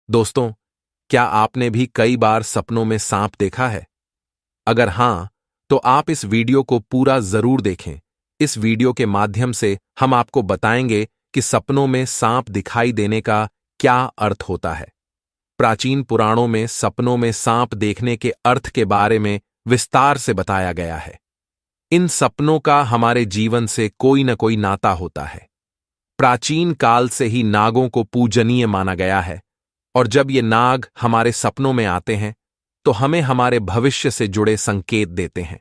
दोस्तों, क्या आपने भी कई बार सपनों में सांप देखा है? अगर हां, तो आप इस वीडियो को पूरा जरूर देखें। इस वीडियो के माध्यम से हम आपको बताएंगे कि सपनों में सांप दिखाई देने का क्या अर्थ होता है। प्राचीन पुराणों में सपनों में सांप देखने के अर्थ के बारे में विस्तार से बताया गया है। इन सपनों का हमारे जीवन से कोई न कोई नाता होता है। प्राचीन काल से ही नागों को पूजनीय माना गया है, और जब ये नाग हमारे सपनों में आते हैं तो हमें हमारे भविष्य से जुड़े संकेत देते हैं।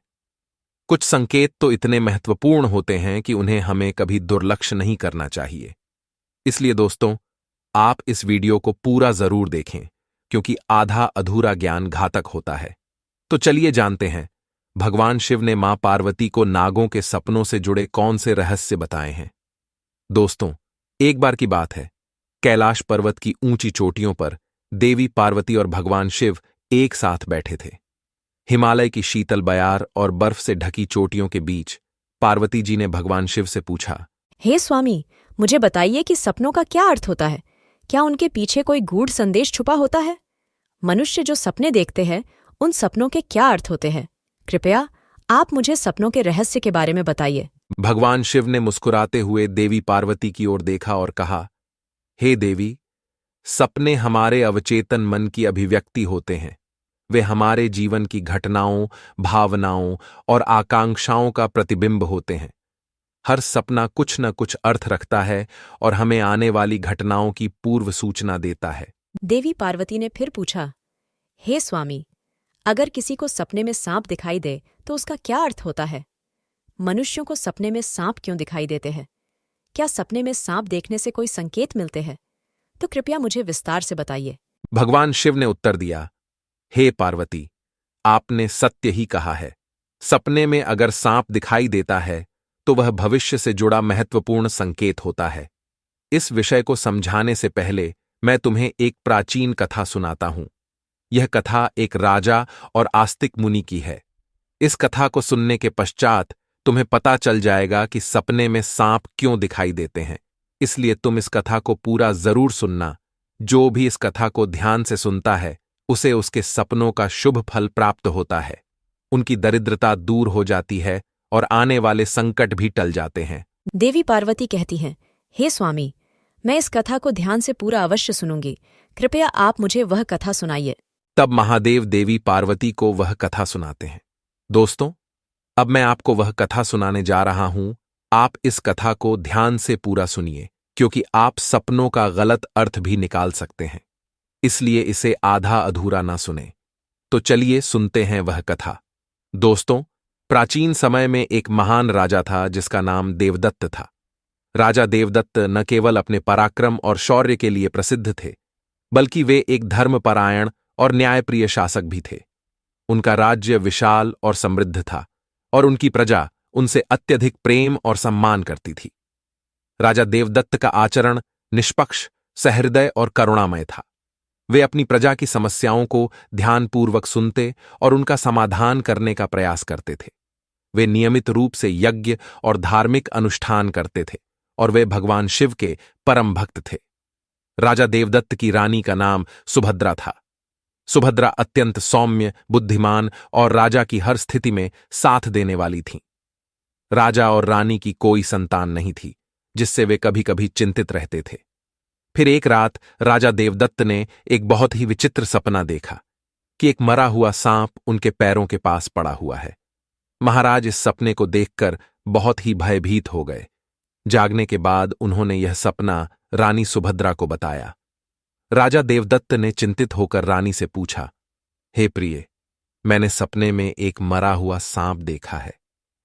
कुछ संकेत तो इतने महत्वपूर्ण होते हैं कि उन्हें हमें कभी दुर्लक्ष्य नहीं करना चाहिए। इसलिए दोस्तों, आप इस वीडियो को पूरा जरूर देखें, क्योंकि आधा अधूरा ज्ञान घातक होता है। तो चलिए जानते हैं, भगवान शिव ने मां पार्वती को नागों के सपनों से जुड़े कौन से रहस्य बताए हैं। दोस्तों, एक बार की बात है, कैलाश पर्वत की ऊंची चोटियों पर देवी पार्वती और भगवान शिव एक साथ बैठे थे। हिमालय की शीतल बयार और बर्फ से ढकी चोटियों के बीच पार्वती जी ने भगवान शिव से पूछा, हे स्वामी, मुझे बताइए कि सपनों का क्या अर्थ होता है? क्या उनके पीछे कोई गूढ़ संदेश छुपा होता है? मनुष्य जो सपने देखते हैं, उन सपनों के क्या अर्थ होते हैं? कृपया आप मुझे सपनों के रहस्य के बारे में बताइए। भगवान शिव ने मुस्कुराते हुए देवी पार्वती की ओर देखा और कहा, हे देवी, सपने हमारे अवचेतन मन की अभिव्यक्ति होते हैं। वे हमारे जीवन की घटनाओं, भावनाओं और आकांक्षाओं का प्रतिबिंब होते हैं। हर सपना कुछ न कुछ अर्थ रखता है और हमें आने वाली घटनाओं की पूर्व सूचना देता है। देवी पार्वती ने फिर पूछा, हे स्वामी, अगर किसी को सपने में सांप दिखाई दे तो उसका क्या अर्थ होता है? मनुष्यों को सपने में सांप क्यों दिखाई देते हैं? क्या सपने में सांप देखने से कोई संकेत मिलते हैं? तो कृपया मुझे विस्तार से बताइए। भगवान शिव ने उत्तर दिया, हे पार्वती, आपने सत्य ही कहा है। सपने में अगर सांप दिखाई देता है तो वह भविष्य से जुड़ा महत्वपूर्ण संकेत होता है। इस विषय को समझाने से पहले मैं तुम्हें एक प्राचीन कथा सुनाता हूं। यह कथा एक राजा और आस्तिक मुनि की है। इस कथा को सुनने के पश्चात तुम्हें पता चल जाएगा कि सपने में सांप क्यों दिखाई देते हैं। इसलिए तुम इस कथा को पूरा जरूर सुनना। जो भी इस कथा को ध्यान से सुनता है, उसे उसके सपनों का शुभ फल प्राप्त होता है। उनकी दरिद्रता दूर हो जाती है और आने वाले संकट भी टल जाते हैं। देवी पार्वती कहती हैं, हे स्वामी, मैं इस कथा को ध्यान से पूरा अवश्य सुनूंगी। कृपया आप मुझे वह कथा सुनाइए। तब महादेव देवी पार्वती को वह कथा सुनाते हैं। दोस्तों, अब मैं आपको वह कथा सुनाने जा रहा हूं। आप इस कथा को ध्यान से पूरा सुनिए, क्योंकि आप सपनों का गलत अर्थ भी निकाल सकते हैं। इसलिए इसे आधा अधूरा ना सुने। तो चलिए सुनते हैं वह कथा। दोस्तों, प्राचीन समय में एक महान राजा था जिसका नाम देवदत्त था। राजा देवदत्त न केवल अपने पराक्रम और शौर्य के लिए प्रसिद्ध थे, बल्कि वे एक धर्मपरायण और न्यायप्रिय शासक भी थे। उनका राज्य विशाल और समृद्ध था, और उनकी प्रजा उनसे अत्यधिक प्रेम और सम्मान करती थी। राजा देवदत्त का आचरण निष्पक्ष, सहृदय और करुणामय था। वे अपनी प्रजा की समस्याओं को ध्यानपूर्वक सुनते और उनका समाधान करने का प्रयास करते थे। वे नियमित रूप से यज्ञ और धार्मिक अनुष्ठान करते थे, और वे भगवान शिव के परम भक्त थे। राजा देवदत्त की रानी का नाम सुभद्रा था। सुभद्रा अत्यंत सौम्य, बुद्धिमान और राजा की हर स्थिति में साथ देने वाली थीं। राजा और रानी की कोई संतान नहीं थी, जिससे वे कभी कभी चिंतित रहते थे। फिर एक रात राजा देवदत्त ने एक बहुत ही विचित्र सपना देखा कि एक मरा हुआ सांप उनके पैरों के पास पड़ा हुआ है। महाराज इस सपने को देखकर बहुत ही भयभीत हो गए। जागने के बाद उन्होंने यह सपना रानी सुभद्रा को बताया। राजा देवदत्त ने चिंतित होकर रानी से पूछा, हे प्रिय, मैंने सपने में एक मरा हुआ सांप देखा है।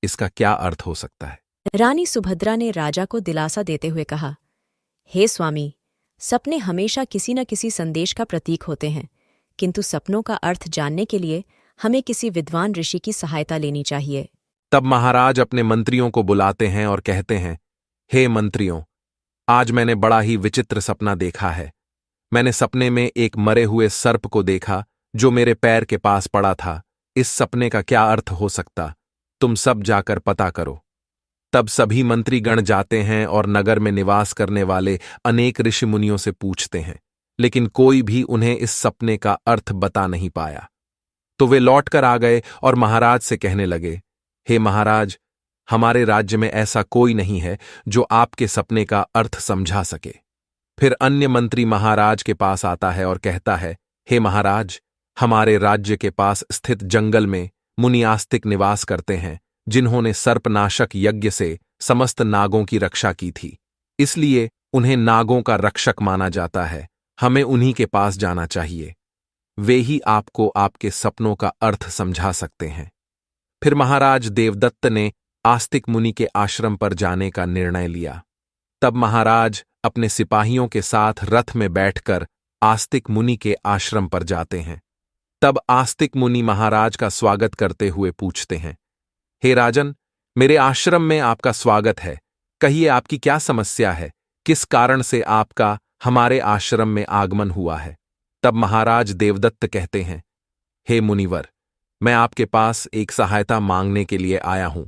इसका क्या अर्थ हो सकता है? रानी सुभद्रा ने राजा को दिलासा देते हुए कहा, हे स्वामी, सपने हमेशा किसी न किसी संदेश का प्रतीक होते हैं, किंतु सपनों का अर्थ जानने के लिए हमें किसी विद्वान ऋषि की सहायता लेनी चाहिए। तब महाराज अपने मंत्रियों को बुलाते हैं और कहते हैं, हे मंत्रियों, आज मैंने बड़ा ही विचित्र सपना देखा है। मैंने सपने में एक मरे हुए सर्प को देखा जो मेरे पैर के पास पड़ा था। इस सपने का क्या अर्थ हो सकता? तुम सब जाकर पता करो। तब सभी मंत्रीगण जाते हैं और नगर में निवास करने वाले अनेक ऋषि मुनियों से पूछते हैं, लेकिन कोई भी उन्हें इस सपने का अर्थ बता नहीं पाया। तो वे लौटकर आ गए और महाराज से कहने लगे, हे महाराज, हमारे राज्य में ऐसा कोई नहीं है जो आपके सपने का अर्थ समझा सके। फिर अन्य मंत्री महाराज के पास आता है और कहता है, हे महाराज, हमारे राज्य के पास स्थित जंगल में मुनि आस्तिक निवास करते हैं, जिन्होंने सर्पनाशक यज्ञ से समस्त नागों की रक्षा की थी। इसलिए उन्हें नागों का रक्षक माना जाता है। हमें उन्हीं के पास जाना चाहिए। वे ही आपको आपके सपनों का अर्थ समझा सकते हैं। फिर महाराज देवदत्त ने आस्तिक मुनि के आश्रम पर जाने का निर्णय लिया। तब महाराज अपने सिपाहियों के साथ रथ में बैठकर आस्तिक मुनि के आश्रम पर जाते हैं। तब आस्तिक मुनि महाराज का स्वागत करते हुए पूछते हैं, हे राजन, मेरे आश्रम में आपका स्वागत है। कहिए, आपकी क्या समस्या है? किस कारण से आपका हमारे आश्रम में आगमन हुआ है? तब महाराज देवदत्त कहते हैं, हे मुनिवर, मैं आपके पास एक सहायता मांगने के लिए आया हूं।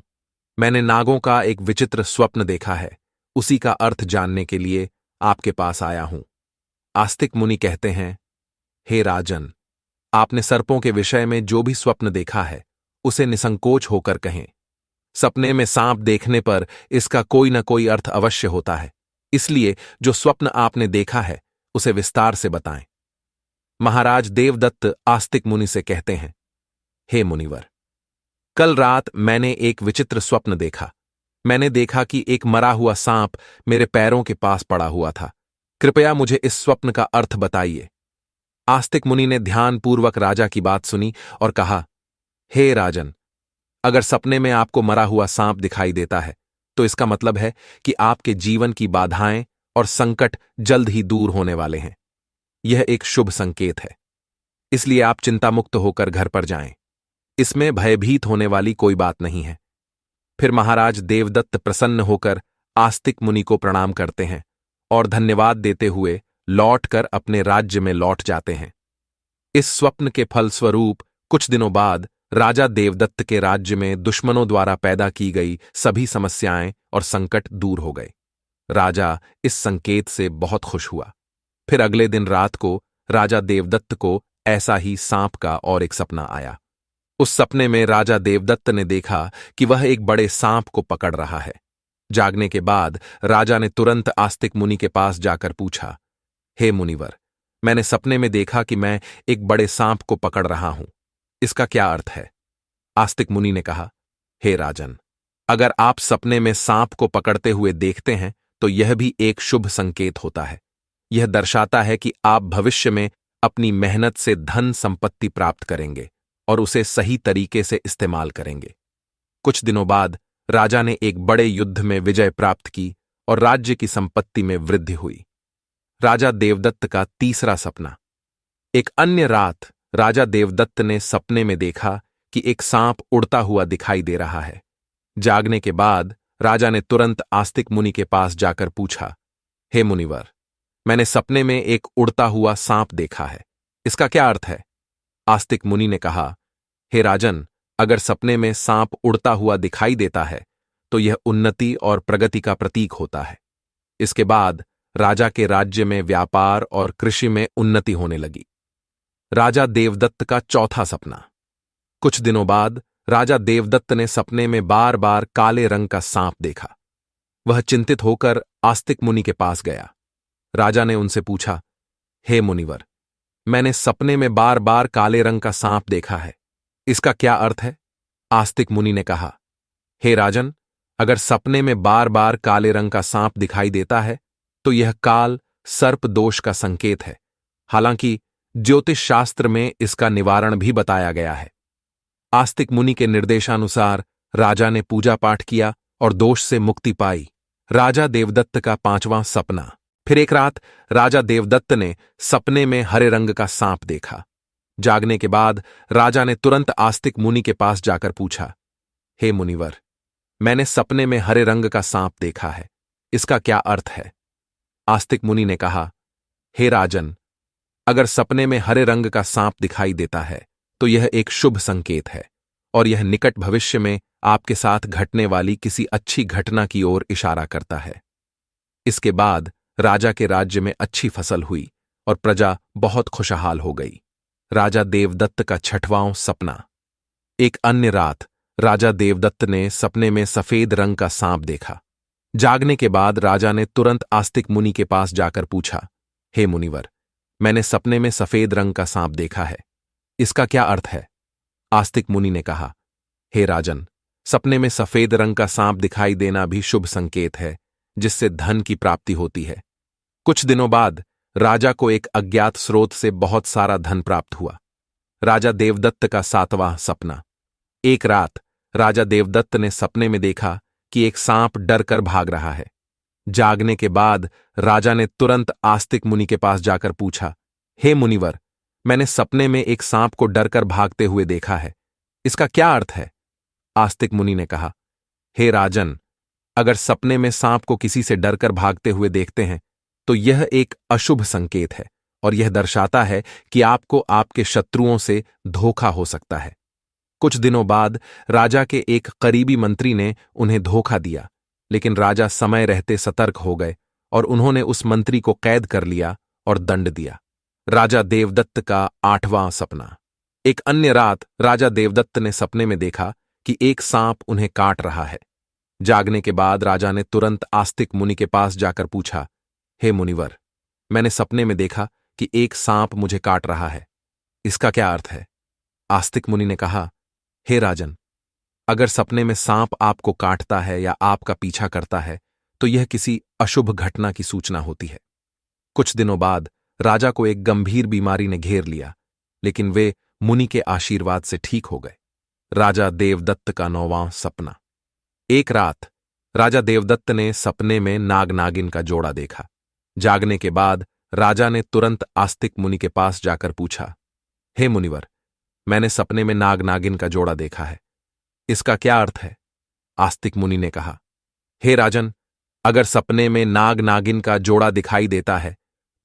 मैंने नागों का एक विचित्र स्वप्न देखा है, उसी का अर्थ जानने के लिए आपके पास आया हूं। आस्तिक मुनि कहते हैं, हे राजन, आपने सर्पों के विषय में जो भी स्वप्न देखा है, उसे निसंकोच होकर कहें। सपने में सांप देखने पर इसका कोई न कोई अर्थ अवश्य होता है, इसलिए जो स्वप्न आपने देखा है उसे विस्तार से बताएं। महाराज देवदत्त आस्तिक मुनि से कहते हैं, हे मुनिवर, कल रात मैंने एक विचित्र स्वप्न देखा। मैंने देखा कि एक मरा हुआ सांप मेरे पैरों के पास पड़ा हुआ था। कृपया मुझे इस स्वप्न का अर्थ बताइए। आस्तिक मुनि ने ध्यानपूर्वक राजा की बात सुनी और कहा, हे राजन, अगर सपने में आपको मरा हुआ सांप दिखाई देता है तो इसका मतलब है कि आपके जीवन की बाधाएं और संकट जल्द ही दूर होने वाले हैं। यह एक शुभ संकेत है, इसलिए आप चिंतामुक्त होकर घर पर जाएं। इसमें भयभीत होने वाली कोई बात नहीं है। फिर महाराज देवदत्त प्रसन्न होकर आस्तिक मुनि को प्रणाम करते हैं और धन्यवाद देते हुए लौटकर अपने राज्य में लौट जाते हैं। इस स्वप्न के फलस्वरूप कुछ दिनों बाद राजा देवदत्त के राज्य में दुश्मनों द्वारा पैदा की गई सभी समस्याएं और संकट दूर हो गए। राजा इस संकेत से बहुत खुश हुआ। फिर अगले दिन रात को राजा देवदत्त को ऐसा ही सांप का और एक सपना आया। उस सपने में राजा देवदत्त ने देखा कि वह एक बड़े सांप को पकड़ रहा है। जागने के बाद राजा ने तुरंत आस्तिक मुनि के पास जाकर पूछा, हे मुनिवर, मैंने सपने में देखा कि मैं एक बड़े सांप को पकड़ रहा हूं। इसका क्या अर्थ है? आस्तिक मुनि ने कहा, हे राजन, अगर आप सपने में सांप को पकड़ते हुए देखते हैं तो यह भी एक शुभ संकेत होता है। यह दर्शाता है कि आप भविष्य में अपनी मेहनत से धन संपत्ति प्राप्त करेंगे और उसे सही तरीके से इस्तेमाल करेंगे। कुछ दिनों बाद राजा ने एक बड़े युद्ध में विजय प्राप्त की और राज्य की संपत्ति में वृद्धि हुई। राजा देवदत्त का तीसरा सपना। एक अन्य रात राजा देवदत्त ने सपने में देखा कि एक सांप उड़ता हुआ दिखाई दे रहा है। जागने के बाद राजा ने तुरंत आस्तिक मुनि के पास जाकर पूछा, हे मुनिवर, मैंने सपने में एक उड़ता हुआ सांप देखा है। इसका क्या अर्थ है? आस्तिक मुनि ने कहा, हे राजन, अगर सपने में सांप उड़ता हुआ दिखाई देता है तो यह उन्नति और प्रगति का प्रतीक होता है। इसके बाद राजा के राज्य में व्यापार और कृषि में उन्नति होने लगी। राजा देवदत्त का चौथा सपना। कुछ दिनों बाद राजा देवदत्त ने सपने में बार बार काले रंग का सांप देखा। वह चिंतित होकर आस्तिक मुनि के पास गया। राजा ने उनसे पूछा, हे मुनिवर, मैंने सपने में बार बार काले रंग का सांप देखा है। इसका क्या अर्थ है? आस्तिक मुनि ने कहा, हे राजन, अगर सपने में बार बार काले रंग का सांप दिखाई देता है तो यह काल सर्प दोष का संकेत है। हालांकि ज्योतिष शास्त्र में इसका निवारण भी बताया गया है। आस्तिक मुनि के निर्देशानुसार राजा ने पूजा पाठ किया और दोष से मुक्ति पाई। राजा देवदत्त का पांचवां सपना। फिर एक रात राजा देवदत्त ने सपने में हरे रंग का सांप देखा। जागने के बाद राजा ने तुरंत आस्तिक मुनि के पास जाकर पूछा, हे मुनिवर, मैंने सपने में हरे रंग का सांप देखा है। इसका क्या अर्थ है? आस्तिक मुनि ने कहा, हे राजन, अगर सपने में हरे रंग का सांप दिखाई देता है तो यह एक शुभ संकेत है और यह निकट भविष्य में आपके साथ घटने वाली किसी अच्छी घटना की ओर इशारा करता है। इसके बाद राजा के राज्य में अच्छी फसल हुई और प्रजा बहुत खुशहाल हो गई। राजा देवदत्त का 6वां सपना। एक अन्य रात राजा देवदत्त ने सपने में सफेद रंग का सांप देखा। जागने के बाद राजा ने तुरंत आस्तिक मुनि के पास जाकर पूछा, हे मुनिवर, मैंने सपने में सफेद रंग का सांप देखा है, इसका क्या अर्थ है? आस्तिक मुनि ने कहा, हे राजन, सपने में सफेद रंग का सांप दिखाई देना भी शुभ संकेत है, जिससे धन की प्राप्ति होती है। कुछ दिनों बाद राजा को एक अज्ञात स्रोत से बहुत सारा धन प्राप्त हुआ। राजा देवदत्त का 7वां सपना। एक रात राजा देवदत्त ने सपने में देखा कि एक सांप डरकर भाग रहा है। जागने के बाद राजा ने तुरंत आस्तिक मुनि के पास जाकर पूछा, हे मुनिवर, मैंने सपने में एक सांप को डरकर भागते हुए देखा है, इसका क्या अर्थ है? आस्तिक मुनि ने कहा, हे राजन, अगर सपने में सांप को किसी से डरकर भागते हुए देखते हैं तो यह एक अशुभ संकेत है और यह दर्शाता है कि आपको आपके शत्रुओं से धोखा हो सकता है। कुछ दिनों बाद राजा के एक करीबी मंत्री ने उन्हें धोखा दिया, लेकिन राजा समय रहते सतर्क हो गए और उन्होंने उस मंत्री को कैद कर लिया और दंड दिया। राजा देवदत्त का 8वां सपना। एक अन्य रात राजा देवदत्त ने सपने में देखा कि एक सांप उन्हें काट रहा है। जागने के बाद राजा ने तुरंत आस्तिक मुनि के पास जाकर पूछा, हे मुनिवर, मैंने सपने में देखा कि एक सांप मुझे काट रहा है, इसका क्या अर्थ है? आस्तिक मुनि ने कहा, हे राजन, अगर सपने में सांप आपको काटता है या आपका पीछा करता है तो यह किसी अशुभ घटना की सूचना होती है। कुछ दिनों बाद राजा को एक गंभीर बीमारी ने घेर लिया, लेकिन वे मुनि के आशीर्वाद से ठीक हो गए। राजा देवदत्त का 9वां सपना। एक रात राजा देवदत्त ने सपने में नाग नागिन का जोड़ा देखा। जागने के बाद राजा ने तुरंत आस्तिक मुनि के पास जाकर पूछा, हे मुनिवर, मैंने सपने में नाग नागिन का जोड़ा देखा है, इसका क्या अर्थ है? आस्तिक मुनि ने कहा, हे राजन, अगर सपने में नाग नागिन का जोड़ा दिखाई देता है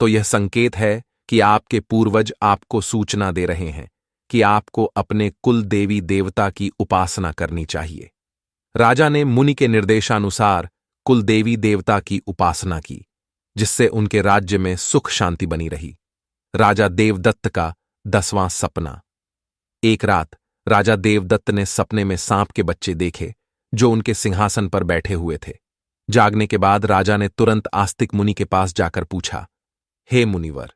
तो यह संकेत है कि आपके पूर्वज आपको सूचना दे रहे हैं कि आपको अपने कुल देवी देवता की उपासना करनी चाहिए। राजा ने मुनि के निर्देशानुसार कुल देवी देवता की उपासना की, जिससे उनके राज्य में सुख शांति बनी रही। राजा देवदत्त का 10वां सपना। एक रात राजा देवदत्त ने सपने में सांप के बच्चे देखे जो उनके सिंहासन पर बैठे हुए थे। जागने के बाद राजा ने तुरंत आस्तिक मुनि के पास जाकर पूछा, हे मुनिवर,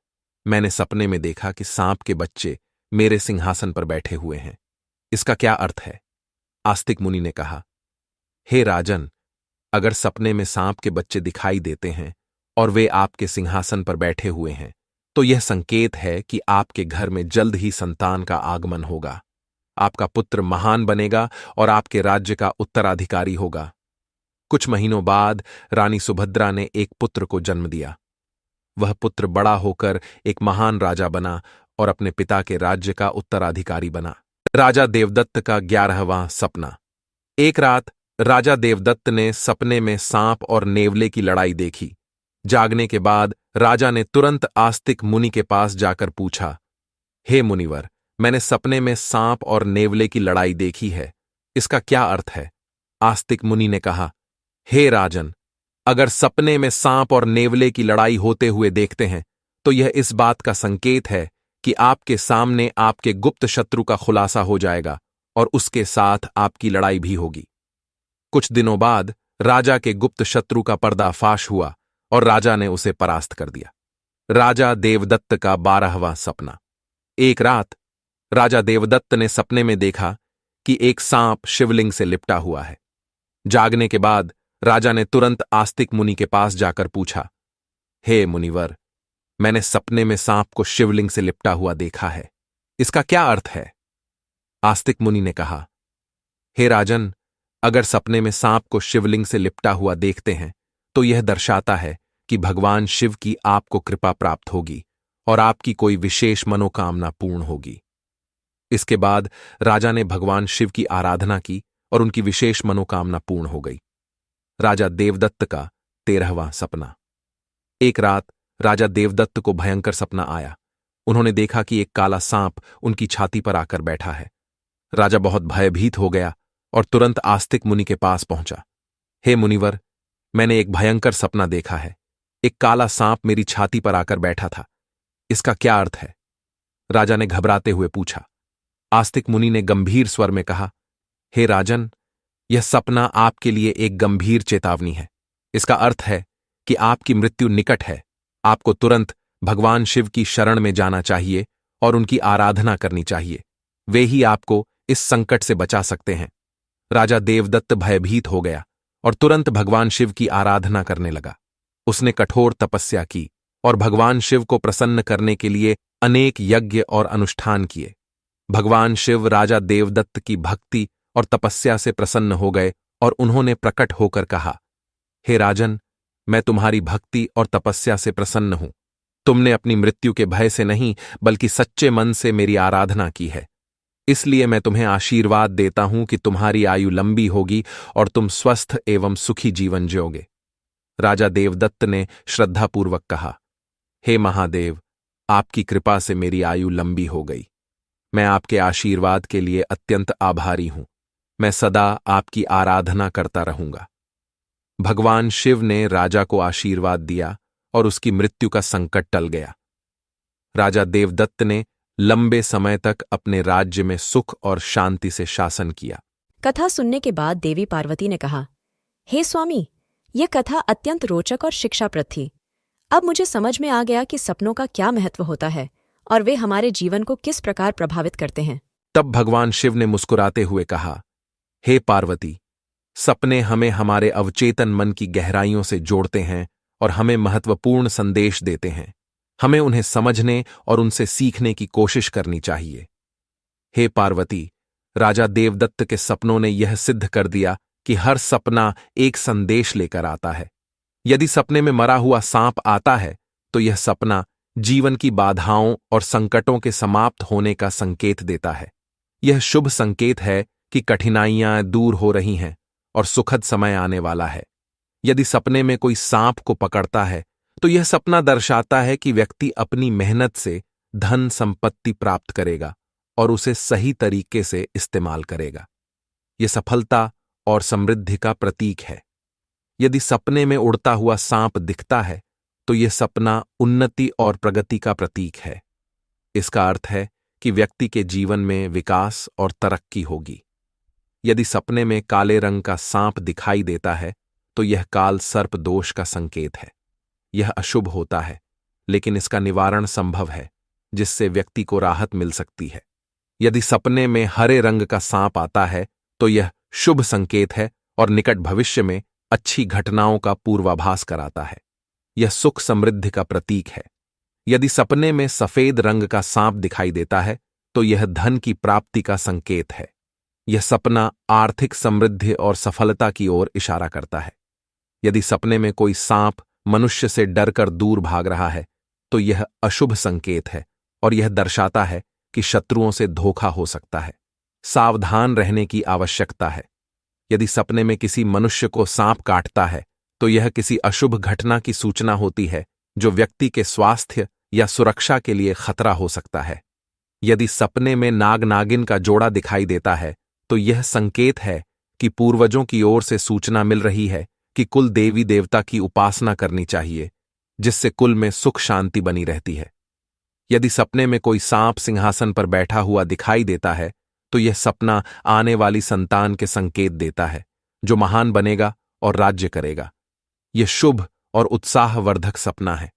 मैंने सपने में देखा कि सांप के बच्चे मेरे सिंहासन पर बैठे हुए हैं, इसका क्या अर्थ है? आस्तिक मुनि ने कहा, हे राजन, अगर सपने में सांप के बच्चे दिखाई देते हैं और वे आपके सिंहासन पर बैठे हुए हैं तो यह संकेत है कि आपके घर में जल्द ही संतान का आगमन होगा। आपका पुत्र महान बनेगा और आपके राज्य का उत्तराधिकारी होगा। कुछ महीनों बाद रानी सुभद्रा ने एक पुत्र को जन्म दिया। वह पुत्र बड़ा होकर एक महान राजा बना और अपने पिता के राज्य का उत्तराधिकारी बना। राजा देवदत्त का 11वां सपना। एक रात राजा देवदत्त ने सपने में सांप और नेवले की लड़ाई देखी। जागने के बाद राजा ने तुरंत आस्तिक मुनि के पास जाकर पूछा, हे मुनिवर, मैंने सपने में सांप और नेवले की लड़ाई देखी है, इसका क्या अर्थ है? आस्तिक मुनि ने कहा, हे राजन, अगर सपने में सांप और नेवले की लड़ाई होते हुए देखते हैं तो यह इस बात का संकेत है कि आपके सामने आपके गुप्त शत्रु का खुलासा हो जाएगा और उसके साथ आपकी लड़ाई भी होगी। कुछ दिनों बाद राजा के गुप्त शत्रु का पर्दाफाश हुआ और राजा ने उसे परास्त कर दिया। राजा देवदत्त का 12वां सपना। एक रात राजा देवदत्त ने सपने में देखा कि एक सांप शिवलिंग से लिपटा हुआ है। जागने के बाद राजा ने तुरंत आस्तिक मुनि के पास जाकर पूछा, हे मुनिवर, मैंने सपने में सांप को शिवलिंग से लिपटा हुआ देखा है, इसका क्या अर्थ है? आस्तिक मुनि ने कहा, हे राजन, अगर सपने में सांप को शिवलिंग से लिपटा हुआ देखते हैं तो यह दर्शाता है कि भगवान शिव की आपको कृपा प्राप्त होगी और आपकी कोई विशेष मनोकामना पूर्ण होगी। इसके बाद राजा ने भगवान शिव की आराधना की और उनकी विशेष मनोकामना पूर्ण हो गई। राजा देवदत्त का 13वां सपना। एक रात राजा देवदत्त को भयंकर सपना आया। उन्होंने देखा कि एक काला सांप उनकी छाती पर आकर बैठा है। राजा बहुत भयभीत हो गया और तुरंत आस्तिक मुनि के पास पहुंचा। हे मुनिवर, मैंने एक भयंकर सपना देखा है। एक काला सांप मेरी छाती पर आकर बैठा था। इसका क्या अर्थ है? राजा ने घबराते हुए पूछा। आस्तिक मुनि ने गंभीर स्वर में कहा, हे राजन, यह सपना आपके लिए एक गंभीर चेतावनी है। इसका अर्थ है कि आपकी मृत्यु निकट है। आपको तुरंत भगवान शिव की शरण में जाना चाहिए और उनकी आराधना करनी चाहिए। वे ही आपको इस संकट से बचा सकते हैं। राजा देवदत्त भयभीत हो गया और तुरंत भगवान शिव की आराधना करने लगा। उसने कठोर तपस्या की और भगवान शिव को प्रसन्न करने के लिए अनेक यज्ञ और अनुष्ठान किए। भगवान शिव राजा देवदत्त की भक्ति और तपस्या से प्रसन्न हो गए और उन्होंने प्रकट होकर कहा, हे राजन, मैं तुम्हारी भक्ति और तपस्या से प्रसन्न हूं। तुमने अपनी मृत्यु के भय से नहीं बल्कि सच्चे मन से मेरी आराधना की है। इसलिए मैं तुम्हें आशीर्वाद देता हूं कि तुम्हारी आयु लंबी होगी और तुम स्वस्थ एवं सुखी जीवन जियोगे। राजा देवदत्त ने श्रद्धापूर्वक कहा, हे महादेव, आपकी कृपा से मेरी आयु लंबी हो गई। मैं आपके आशीर्वाद के लिए अत्यंत आभारी हूं। मैं सदा आपकी आराधना करता रहूंगा। भगवान शिव ने राजा को आशीर्वाद दिया और उसकी मृत्यु का संकट टल गया। राजा देवदत्त ने लंबे समय तक अपने राज्य में सुख और शांति से शासन किया। कथा सुनने के बाद देवी पार्वती ने कहा, हे स्वामी, यह कथा अत्यंत रोचक और शिक्षाप्रद थी। अब मुझे समझ में आ गया कि सपनों का क्या महत्व होता है और वे हमारे जीवन को किस प्रकार प्रभावित करते हैं। तब भगवान शिव ने मुस्कुराते हुए कहा, हे पार्वती, सपने हमें हमारे अवचेतन मन की गहराइयों से जोड़ते हैं और हमें महत्वपूर्ण संदेश देते हैं। हमें उन्हें समझने और उनसे सीखने की कोशिश करनी चाहिए। हे पार्वती, राजा देवदत्त के सपनों ने यह सिद्ध कर दिया कि हर सपना एक संदेश लेकर आता है। यदि सपने में मरा हुआ सांप आता है तो यह सपना जीवन की बाधाओं और संकटों के समाप्त होने का संकेत देता है। यह शुभ संकेत है कि कठिनाइयां दूर हो रही हैं और सुखद समय आने वाला है। यदि सपने में कोई सांप को पकड़ता है तो यह सपना दर्शाता है कि व्यक्ति अपनी मेहनत से धन संपत्ति प्राप्त करेगा और उसे सही तरीके से इस्तेमाल करेगा। यह सफलता और समृद्धि का प्रतीक है। यदि सपने में उड़ता हुआ सांप दिखता है तो यह सपना उन्नति और प्रगति का प्रतीक है। इसका अर्थ है कि व्यक्ति के जीवन में विकास और तरक्की होगी। यदि सपने में काले रंग का सांप दिखाई देता है तो यह काल सर्प दोष का संकेत है। यह अशुभ होता है, लेकिन इसका निवारण संभव है, जिससे व्यक्ति को राहत मिल सकती है। यदि सपने में हरे रंग का सांप आता है तो यह शुभ संकेत है और निकट भविष्य में अच्छी घटनाओं का पूर्वाभास कराता है। यह सुख समृद्धि का प्रतीक है। यदि सपने में सफेद रंग का सांप दिखाई देता है तो यह धन की प्राप्ति का संकेत है। यह सपना आर्थिक समृद्धि और सफलता की ओर इशारा करता है। यदि सपने में कोई सांप मनुष्य से डरकर दूर भाग रहा है तो यह अशुभ संकेत है और यह दर्शाता है कि शत्रुओं से धोखा हो सकता है। सावधान रहने की आवश्यकता है। यदि सपने में किसी मनुष्य को सांप काटता है तो यह किसी अशुभ घटना की सूचना होती है जो व्यक्ति के स्वास्थ्य या सुरक्षा के लिए खतरा हो सकता है। यदि सपने में नाग नागिन का जोड़ा दिखाई देता है तो यह संकेत है कि पूर्वजों की ओर से सूचना मिल रही है कि कुल देवी देवता की उपासना करनी चाहिए, जिससे कुल में सुख शांति बनी रहती है। यदि सपने में कोई सांप सिंहासन पर बैठा हुआ दिखाई देता है तो यह सपना आने वाली संतान के संकेत देता है, जो महान बनेगा और राज्य करेगा। यह शुभ और उत्साहवर्धक सपना है।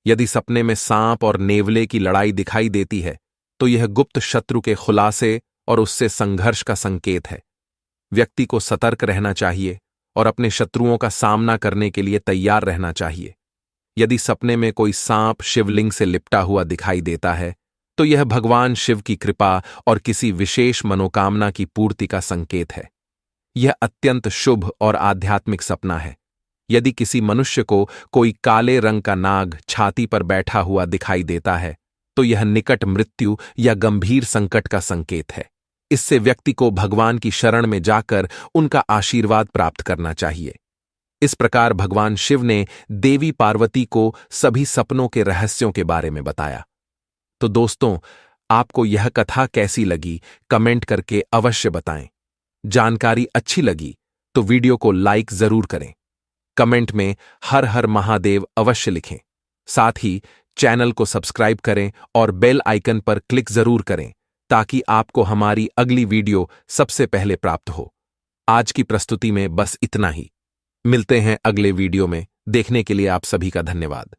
यदि सपने में सांप और नेवले की लड़ाई दिखाई देती है तो यह गुप्त शत्रु के खुलासे और उससे संघर्ष का संकेत है। व्यक्ति को सतर्क रहना चाहिए और अपने शत्रुओं का सामना करने के लिए तैयार रहना चाहिए। यदि सपने में कोई सांप शिवलिंग से लिपटा हुआ दिखाई देता है तो यह भगवान शिव की कृपा और किसी विशेष मनोकामना की पूर्ति का संकेत है। यह अत्यंत शुभ और आध्यात्मिक सपना है। यदि किसी मनुष्य को कोई काले रंग का नाग छाती पर बैठा हुआ दिखाई देता है तो यह निकट मृत्यु या गंभीर संकट का संकेत है। इससे व्यक्ति को भगवान की शरण में जाकर उनका आशीर्वाद प्राप्त करना चाहिए। इस प्रकार भगवान शिव ने देवी पार्वती को सभी सपनों के रहस्यों के बारे में बताया। तो दोस्तों, आपको यह कथा कैसी लगी कमेंट करके अवश्य बताएं। जानकारी अच्छी लगी तो वीडियो को लाइक जरूर करें। कमेंट में हर हर महादेव अवश्य लिखें। साथ ही चैनल को सब्सक्राइब करें और बेल आइकन पर क्लिक जरूर करें ताकि आपको हमारी अगली वीडियो सबसे पहले प्राप्त हो। आज की प्रस्तुति में बस इतना ही। मिलते हैं अगले वीडियो में। देखने के लिए आप सभी का धन्यवाद।